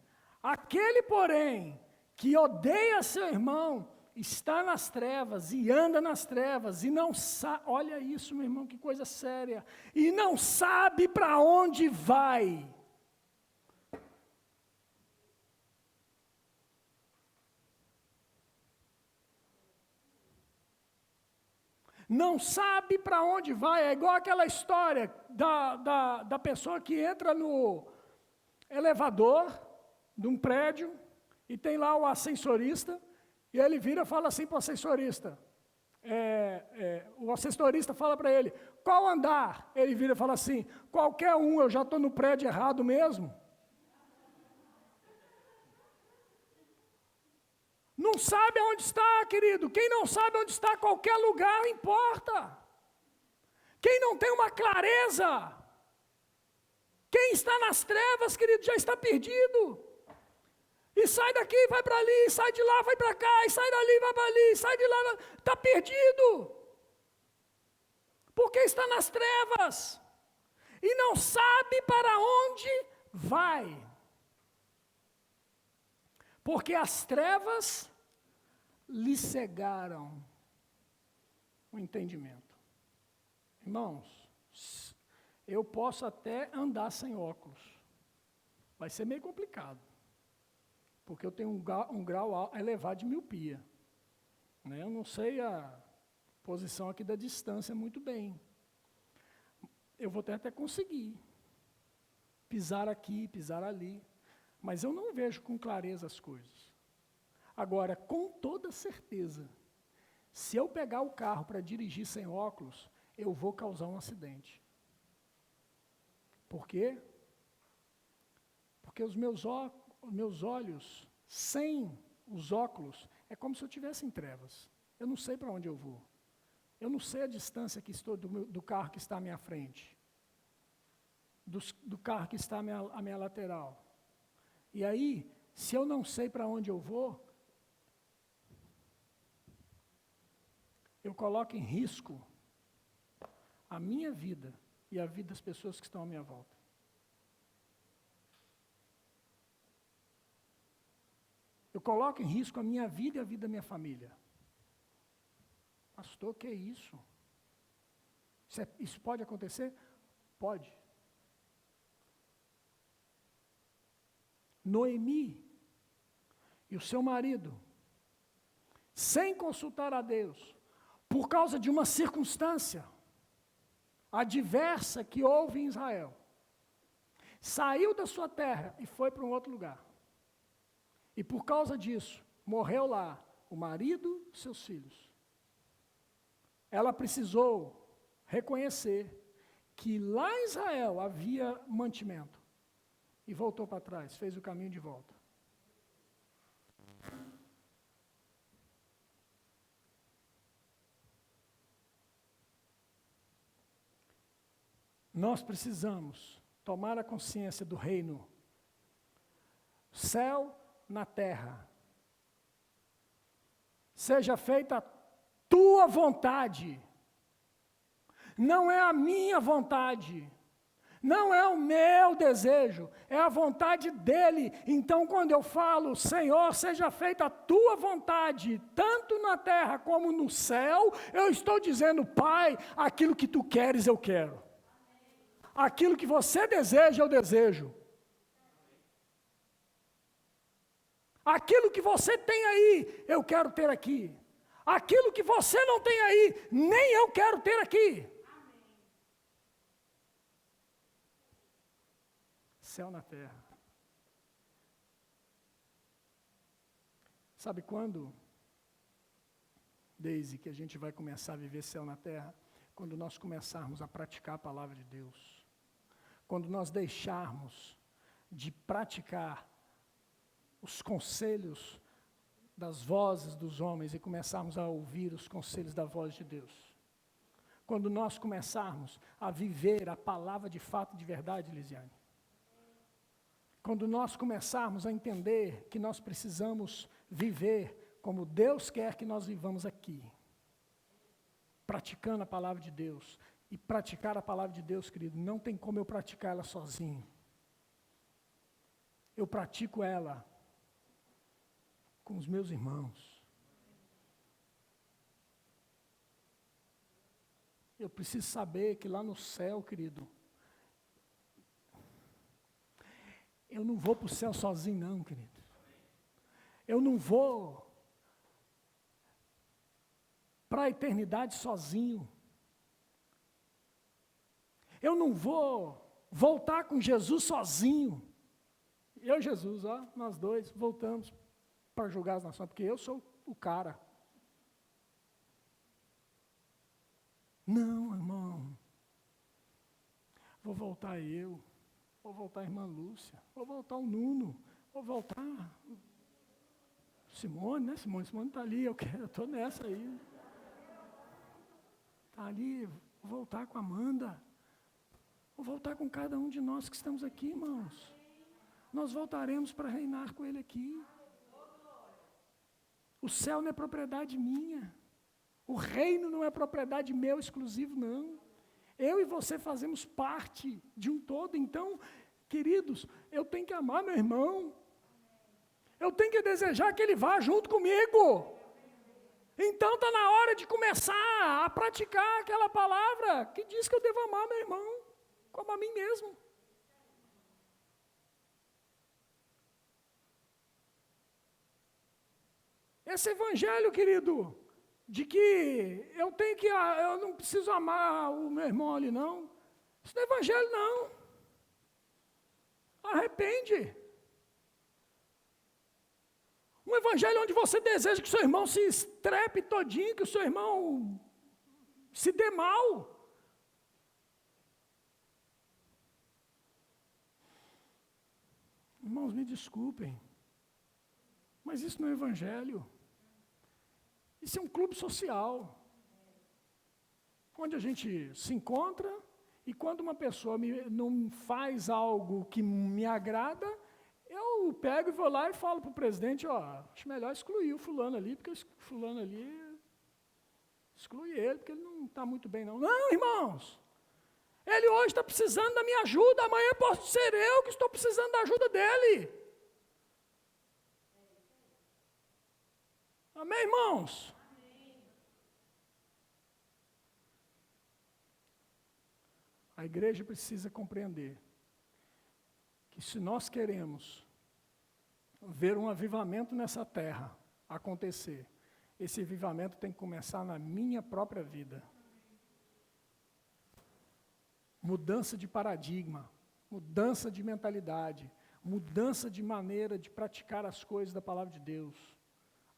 Aquele, porém, que odeia seu irmão, está nas trevas e anda nas trevas e não sabe, olha isso, meu irmão, que coisa séria, e não sabe para onde vai. Não sabe para onde vai, é igual aquela história da pessoa que entra no elevador de um prédio e tem lá o ascensorista. E ele vira e fala assim para o ascensorista. O ascensorista fala para ele, qual andar? Ele vira e fala assim, qualquer um, eu já estou no prédio errado mesmo. Não sabe onde está, querido. Quem não sabe onde está, qualquer lugar importa. Quem não tem uma clareza, quem está nas trevas, querido, já está perdido. E sai daqui, vai para ali, sai de lá, vai para cá, e sai dali, vai para ali, sai de lá, está perdido. Porque está nas trevas. E não sabe para onde vai. Porque as trevas lhe cegaram o entendimento. Irmãos, eu posso até andar sem óculos. Vai ser meio complicado. Porque eu tenho um grau elevado de miopia. Né? Eu não sei a posição aqui da distância muito bem. Eu vou até conseguir pisar aqui, pisar ali, mas eu não vejo com clareza as coisas. Agora, com toda certeza, se eu pegar o carro para dirigir sem óculos, eu vou causar um acidente. Por quê? Porque os meus olhos, sem os óculos, é como se eu estivesse em trevas. Eu não sei para onde eu vou. Eu não sei a distância que estou do carro que está à minha frente, do carro que está à minha lateral. E aí, se eu não sei para onde eu vou, eu coloco em risco a minha vida e a vida das pessoas que estão à minha volta. Eu coloco em risco a minha vida e a vida da minha família. Pastor, que é isso? Isso pode acontecer? Pode. Noemi e o seu marido, sem consultar a Deus, por causa de uma circunstância adversa que houve em Israel, saiu da sua terra e foi para um outro lugar. E por causa disso, morreu lá o marido e seus filhos. Ela precisou reconhecer que lá em Israel havia mantimento. E voltou para trás, fez o caminho de volta. Nós precisamos tomar a consciência do reino. Céu na terra. Seja feita a tua vontade. Não é a minha vontade. Não é o meu desejo, é a vontade dele. Então, quando eu falo, Senhor, seja feita a tua vontade, tanto na terra como no céu, eu estou dizendo, Pai, aquilo que tu queres, eu quero. Aquilo que você deseja, eu desejo. Aquilo que você tem aí, eu quero ter aqui. Aquilo que você não tem aí, nem eu quero ter aqui. Céu na terra. Sabe quando, Deise, que a gente vai começar a viver céu na terra? Quando nós começarmos a praticar a palavra de Deus. Quando nós deixarmos de praticar os conselhos das vozes dos homens e começarmos a ouvir os conselhos da voz de Deus. Quando nós começarmos a viver a palavra de fato e de verdade, Lisiane. Quando nós começarmos a entender que nós precisamos viver como Deus quer que nós vivamos aqui, praticando a palavra de Deus. E praticar a palavra de Deus, querido, não tem como eu praticar ela sozinho. Eu pratico ela com os meus irmãos. Eu preciso saber que lá no céu, querido, eu não vou para o céu sozinho, não, querido. Eu não vou para a eternidade sozinho. Eu não vou voltar com Jesus sozinho. Eu e Jesus, ó, nós dois voltamos para julgar as nações, porque eu sou o cara. Não, irmão. Vou voltar eu. Vou voltar a irmã Lúcia, vou voltar o Nuno, vou voltar Simone, né? Simone está ali, eu estou nessa aí. Está ali, vou voltar com a Amanda, vou voltar com cada um de nós que estamos aqui, irmãos. Nós voltaremos para reinar com ele aqui. O céu não é propriedade minha, o reino não é propriedade meu exclusivo, não. Eu e você fazemos parte de um todo, então, queridos, eu tenho que amar meu irmão. Eu tenho que desejar que ele vá junto comigo. Então está na hora de começar a praticar aquela palavra que diz que eu devo amar meu irmão, como a mim mesmo. Esse evangelho, querido, de que eu não preciso amar o meu irmão ali, não. Isso não é evangelho, não. Arrepende. Um evangelho onde você deseja que o seu irmão se estrepe todinho, que o seu irmão se dê mal. Irmãos, me desculpem, mas isso não é evangelho. Isso é um clube social, onde a gente se encontra e quando uma pessoa não faz algo que me agrada, eu pego e vou lá e falo para o presidente, acho melhor excluir o fulano ali, porque o fulano ali, exclui ele, porque ele não está muito bem não. Não, irmãos, ele hoje está precisando da minha ajuda, amanhã posso ser eu que estou precisando da ajuda dele. Amém, irmãos? Amém. A igreja precisa compreender que se nós queremos ver um avivamento nessa terra acontecer, esse avivamento tem que começar na minha própria vida. Mudança de paradigma, mudança de mentalidade, mudança de maneira de praticar as coisas da palavra de Deus,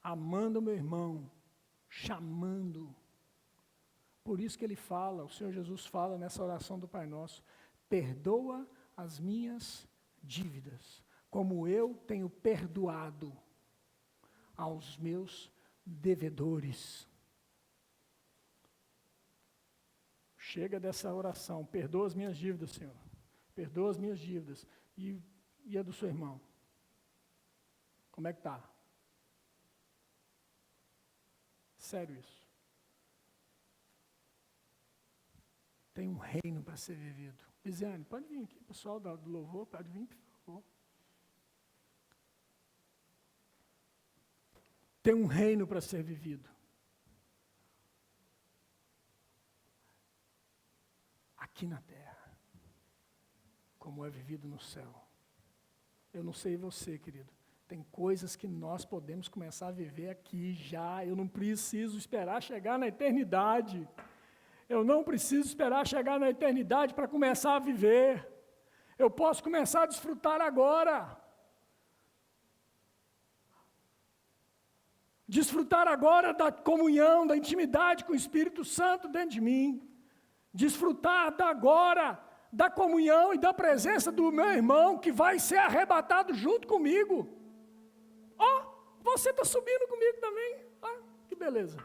amando o meu irmão, chamando. Por isso que ele fala, o Senhor Jesus fala nessa oração do Pai Nosso, perdoa as minhas dívidas, como eu tenho perdoado aos meus devedores. Chega dessa oração, perdoa as minhas dívidas, Senhor, perdoa as minhas dívidas, e a do seu irmão? Como é que está? Sério isso. Tem um reino para ser vivido. Lisiane, pode vir aqui, pessoal do louvor, pode vir, por favor. Tem um reino para ser vivido. Aqui na terra, como é vivido no céu. Eu não sei você, querido, tem coisas que nós podemos começar a viver aqui já, eu não preciso esperar chegar na eternidade. Eu não preciso esperar chegar na eternidade para começar a viver. Eu posso começar a desfrutar agora. Desfrutar agora da comunhão, da intimidade com o Espírito Santo dentro de mim. Desfrutar agora da comunhão e da presença do meu irmão que vai ser arrebatado junto comigo. Você está subindo comigo também. Que beleza.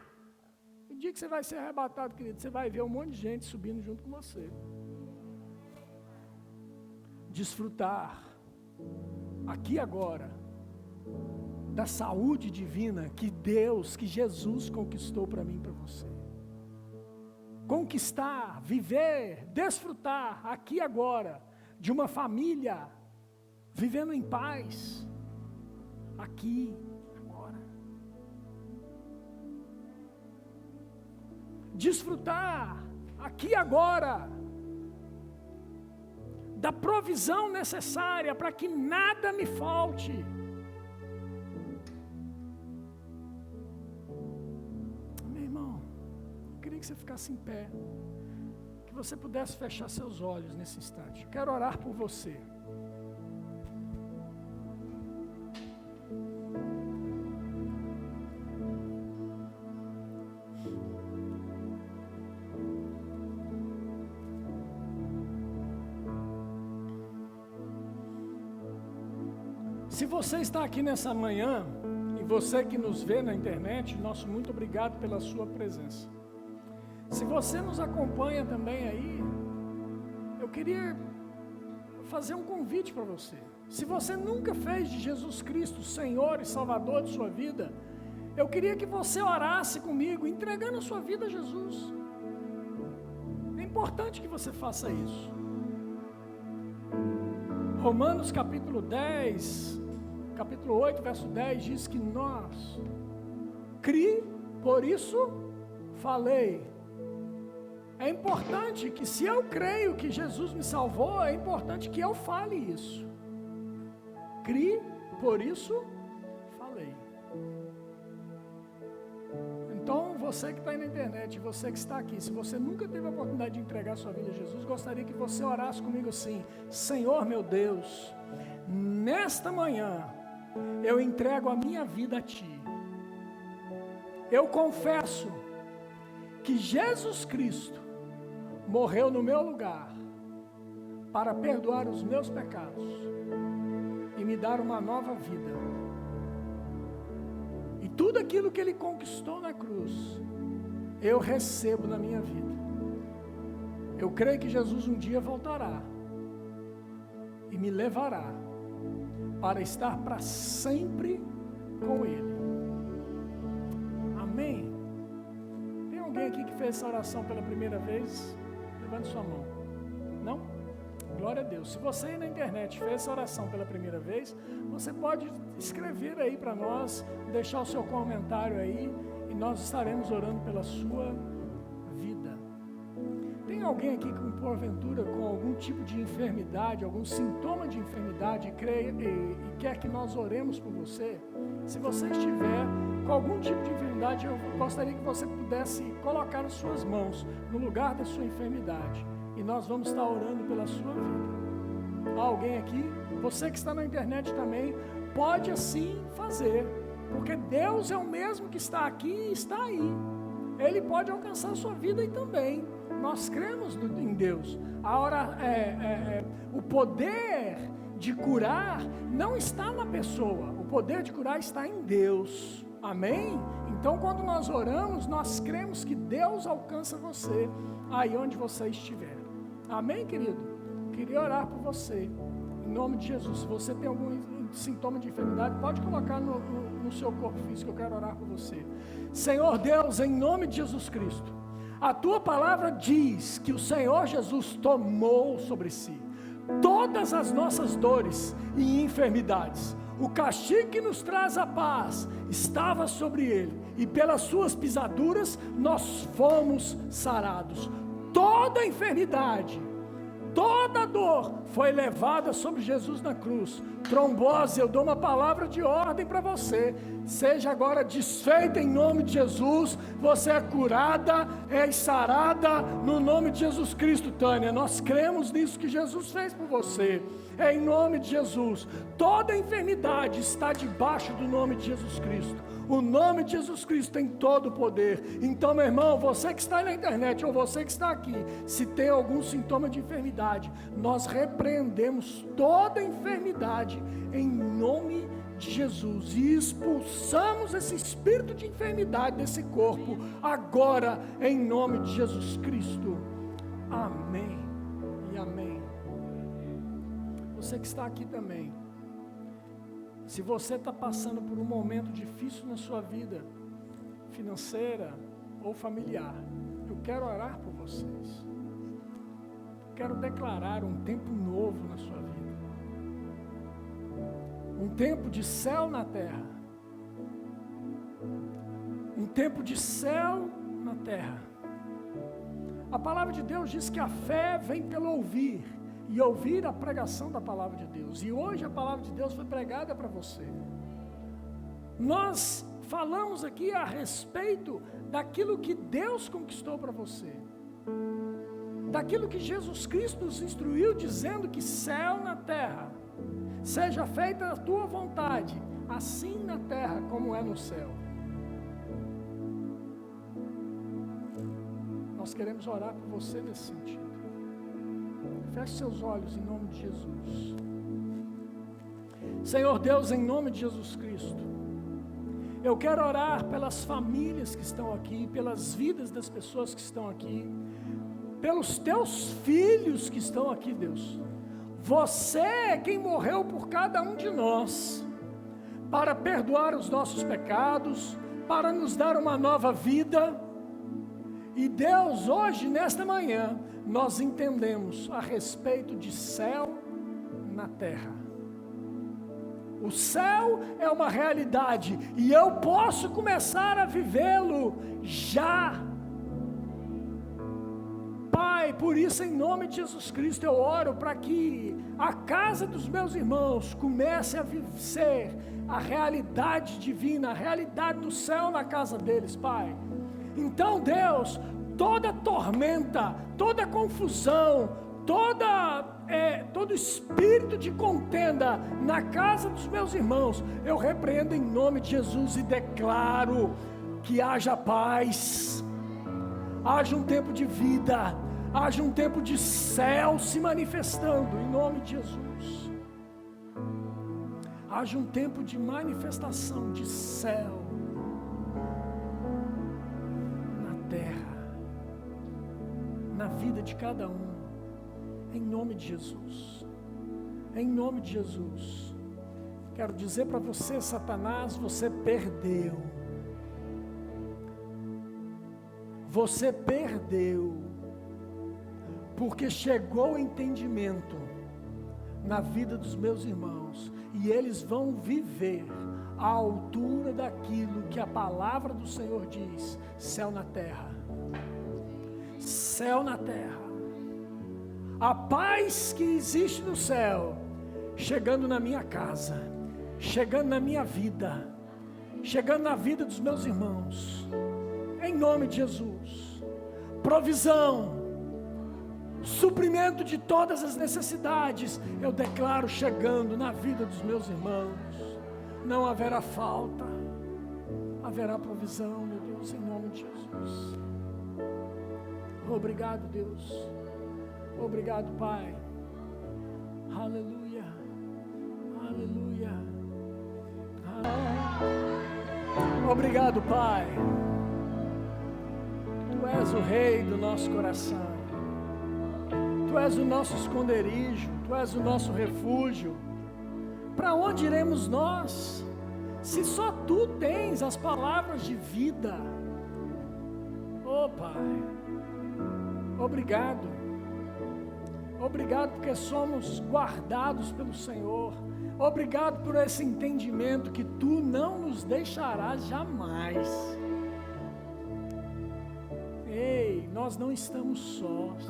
O dia que você vai ser arrebatado, querido, você vai ver um monte de gente subindo junto com você. Desfrutar, aqui agora, da saúde divina que Deus, que Jesus conquistou para mim e para você. Conquistar, viver, desfrutar, aqui agora, de uma família, vivendo em paz, aqui, agora. Desfrutar, aqui agora, da provisão necessária para que nada me falte. Meu irmão, eu queria que você ficasse em pé, que você pudesse fechar seus olhos nesse instante. Eu quero orar por você. Se você está aqui nessa manhã, e você que nos vê na internet, nosso muito obrigado pela sua presença. Se você nos acompanha também aí, eu queria fazer um convite para você. Se você nunca fez de Jesus Cristo Senhor e Salvador de sua vida, eu queria que você orasse comigo, entregando a sua vida a Jesus. É importante que você faça isso. Romanos capítulo 8, verso 10, diz que nós, criei, por isso falei. É importante que, se eu creio que Jesus me salvou, é importante que eu fale isso. Criei, por isso falei. Então, você que está aí na internet, você que está aqui, se você nunca teve a oportunidade de entregar sua vida a Jesus, gostaria que você orasse comigo assim: Senhor meu Deus, nesta manhã, eu entrego a minha vida a Ti. Eu confesso que Jesus Cristo morreu no meu lugar para perdoar os meus pecados e me dar uma nova vida. E tudo aquilo que Ele conquistou na cruz, eu recebo na minha vida. Eu creio que Jesus um dia voltará e me levará para estar para sempre com Ele. Amém? Tem alguém aqui que fez essa oração pela primeira vez? Levante sua mão. Não? Glória a Deus. Se você aí na internet fez essa oração pela primeira vez, você pode escrever aí para nós, deixar o seu comentário aí, e nós estaremos orando pela sua vida. Tem alguém aqui com, porventura, com algum tipo de enfermidade, algum sintoma de enfermidade e quer que nós oremos por você? Se você estiver com algum tipo de enfermidade, eu gostaria que você pudesse colocar as suas mãos no lugar da sua enfermidade. E nós vamos estar orando pela sua vida. Há alguém aqui? Você que está na internet também, pode assim fazer. Porque Deus é o mesmo que está aqui e está aí. Ele pode alcançar a sua vida aí também. Nós cremos em Deus. O poder de curar não está na pessoa. O poder de curar está em Deus. Amém? Então, quando nós oramos, nós cremos que Deus alcança você aí onde você estiver. Amém, querido? Queria orar por você. Em nome de Jesus. Se você tem algum sintoma de enfermidade, pode colocar no seu corpo físico. Eu quero orar por você. Senhor Deus, em nome de Jesus Cristo, a tua palavra diz que o Senhor Jesus tomou sobre si todas as nossas dores e enfermidades. O castigo que nos traz a paz estava sobre ele, e pelas suas pisaduras nós fomos sarados. Toda enfermidade, toda dor foi levada sobre Jesus na cruz. Trombose, eu dou uma palavra de ordem para você. Seja agora desfeita em nome de Jesus. Você é curada, é sarada no nome de Jesus Cristo, Tânia. Nós cremos nisso que Jesus fez por você. É em nome de Jesus. Toda enfermidade está debaixo do nome de Jesus Cristo. O nome de Jesus Cristo tem todo o poder. Então, meu irmão, você que está aí na internet ou você que está aqui, se tem algum sintoma de enfermidade, nós repreendemos toda enfermidade em nome de Jesus e expulsamos esse espírito de enfermidade desse corpo agora em nome de Jesus Cristo. Amém e amém. Você que está aqui também, se você está passando por um momento difícil na sua vida, financeira ou familiar, eu quero orar por vocês. Quero declarar um tempo novo na sua vida. Um tempo de céu na terra. Um tempo de céu na terra. A palavra de Deus diz que a fé vem pelo ouvir, e ouvir a pregação da palavra de Deus. E hoje a palavra de Deus foi pregada para você. Nós falamos aqui a respeito daquilo que Deus conquistou para você. Daquilo que Jesus Cristo nos instruiu, dizendo que céu na terra, seja feita a tua vontade, assim na terra como é no céu. Nós queremos orar por você nesse sentido. Feche seus olhos em nome de Jesus. Senhor Deus, em nome de Jesus Cristo, eu quero orar pelas famílias que estão aqui, pelas vidas das pessoas que estão aqui, pelos teus filhos que estão aqui, Deus. Você é quem morreu por cada um de nós, para perdoar os nossos pecados, para nos dar uma nova vida. E Deus, hoje, nesta manhã, nós entendemos a respeito de céu na terra. O céu é uma realidade e eu posso começar a vivê-lo já. Pai, por isso, em nome de Jesus Cristo, eu oro para que a casa dos meus irmãos comece a ser a realidade divina, a realidade do céu na casa deles, Pai. Então, Deus, toda tormenta, toda confusão, todo espírito de contenda na casa dos meus irmãos, eu repreendo em nome de Jesus e declaro que haja paz, haja um tempo de vida, haja um tempo de céu se manifestando em nome de Jesus. Haja um tempo de manifestação de céu terra, na vida de cada um, em nome de Jesus. Em nome de Jesus. Quero dizer para você, Satanás, você perdeu. Você perdeu, porque chegou o entendimento na vida dos meus irmãos, e eles vão viver à altura daquilo que a palavra do Senhor diz: céu na terra, céu na terra. a paz que existe no céu, chegando na minha casa, chegando na minha vida, chegando na vida dos meus irmãos, em nome de Jesus. Provisão, suprimento de todas as necessidades, eu declaro chegando na vida dos meus irmãos. Não haverá falta, haverá provisão, meu Deus, em nome de Jesus. Obrigado, Deus. Obrigado, Pai. Aleluia, aleluia, aleluia. Obrigado, Pai. Tu és o Rei do nosso coração. Tu és o nosso esconderijo. Tu és o nosso refúgio. Para onde iremos nós, se só Tu tens as palavras de vida? Oh, Pai, obrigado. Obrigado porque somos guardados pelo Senhor. Obrigado por esse entendimento que Tu não nos deixarás jamais. Ei, nós não estamos sós.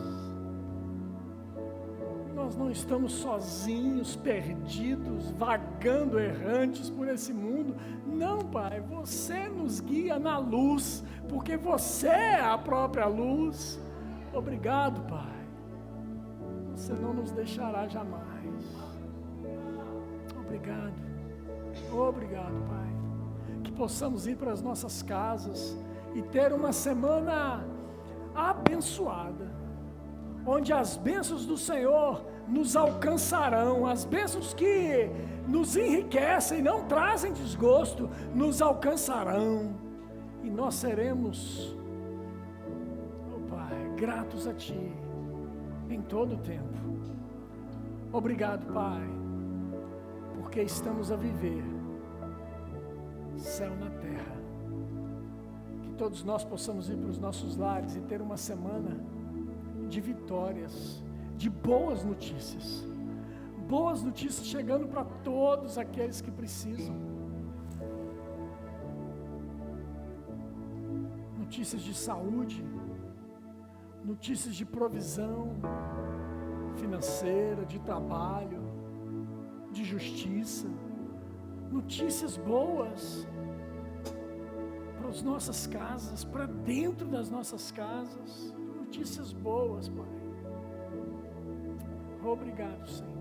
Nós não estamos sozinhos, perdidos, vagando, errantes por esse mundo. Não, Pai, Você nos guia na luz, porque Você é a própria luz. Obrigado, Pai. Você não nos deixará jamais. Obrigado. Obrigado, Pai. Que possamos ir para as nossas casas e ter uma semana abençoada, onde as bênçãos do Senhor nos alcançarão, as bênçãos que nos enriquecem, não trazem desgosto, nos alcançarão, e nós seremos, oh Pai, gratos a Ti, em todo o tempo. Obrigado, Pai, porque estamos a viver céu na terra. Que todos nós possamos ir para os nossos lares e ter uma semana de vitórias, de boas notícias chegando para todos aqueles que precisam. Notícias de saúde, notícias de provisão financeira, de trabalho, de justiça, notícias boas para as nossas casas, para dentro das nossas casas, notícias boas, Pai. Obrigado, Senhor.